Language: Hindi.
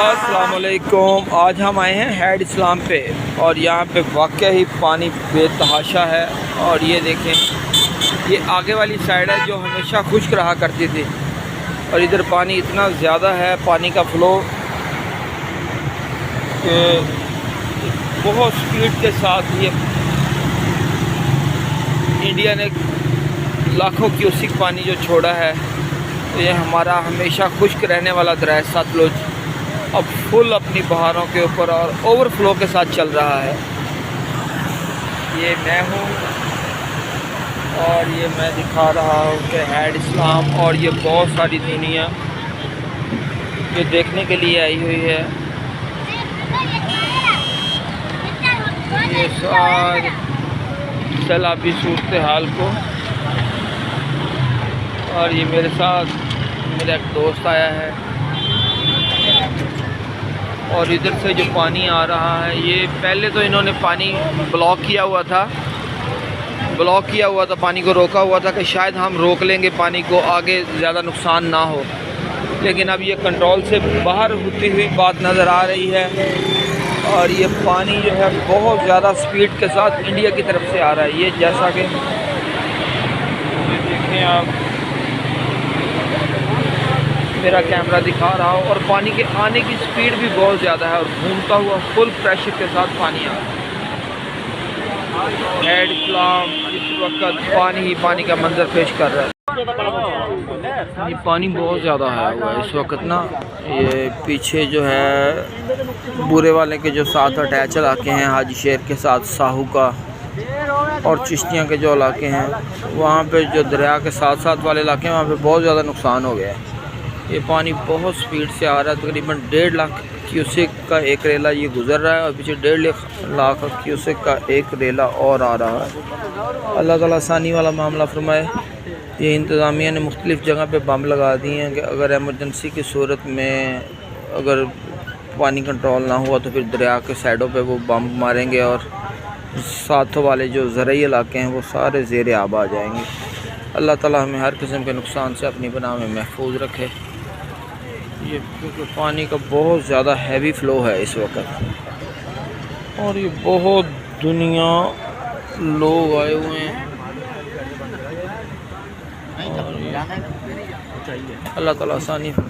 अस्सलामुअलैकुम। आज हम आए हैं हेड इस्लाम पे और यहाँ पे वाकई ही पानी बेतहाशा है। और ये देखें, ये आगे वाली साइड है जो हमेशा खुश्क रहा करती थी और इधर पानी इतना ज़्यादा है, पानी का फ्लो कि बहुत स्पीड के साथ ये इंडिया ने लाखों क्यूसिक पानी जो छोड़ा है, तो ये हमारा हमेशा खुश्क रहने वाला दरिया सतलुज अब फुल अपनी बहारों के ऊपर और ओवरफ्लो के साथ चल रहा है। ये मैं हूँ और ये मैं दिखा रहा हूँ कि हेड इस्लाम, और ये बहुत सारी दुनिया जो देखने के लिए आई हुई है। ये सारे सैलाबी सूरत हाल को, और ये मेरे साथ मेरा एक दोस्त आया है। और इधर से जो पानी आ रहा है, ये पहले तो इन्होंने पानी ब्लॉक किया हुआ था पानी को रोका हुआ था कि शायद हम रोक लेंगे पानी को, आगे ज़्यादा नुकसान ना हो। लेकिन अब ये कंट्रोल से बाहर होती हुई बात नज़र आ रही है और ये पानी जो है बहुत ज़्यादा स्पीड के साथ इंडिया की तरफ से आ रहा है। ये जैसा कि देखें आप, मेरा कैमरा दिखा रहा हो, और पानी के आने की स्पीड भी बहुत ज़्यादा है और घूमता हुआ फुल प्रेशर के साथ पानी आ रहा है। हेड इस्लाम इस वक्त पानी ही पानी का मंजर पेश कर रहा है। ये पानी बहुत ज़्यादा आया हुआ है इस वक्त ना। ये पीछे जो है बुरे वाले के जो साथ अटैच इलाके हैं, हाजी शेर के साथ साहू का और चिश्तियाँ के जो इलाके हैं, वहाँ पे जो दरिया के साथ साथ वाले इलाके हैं, वहाँ पे बहुत ज़्यादा नुकसान हो गया है। ये पानी बहुत स्पीड से आ रहा है, तकरीबन 1.5 लाख क्यूसेक का एक रेला ये गुज़र रहा है और पीछे 1.5 लाख क्यूसेक का एक रेला और आ रहा है। अल्लाह ताला आसानी वाला मामला फरमाए। ये इंतज़ामिया ने मुख्तलिफ़ जगह पे बम लगा दिए हैं कि अगर एमरजेंसी की सूरत में अगर पानी कंट्रोल ना हुआ तो फिर दरिया के साइडों पे वो बम मारेंगे और साथों वाले जो ज़रई इलाके हैं वो सारे ज़ेर आब आ जाएंगे। अल्लाह ताला हमें हर किस्म के नुकसान से अपनी पनाह में महफूज रखे। ये क्योंकि पानी का बहुत ज़्यादा हैवी फ़्लो है इस वक्त, और ये बहुत दुनिया लोग आए हुए हैं। अल्लाह ताला आसानी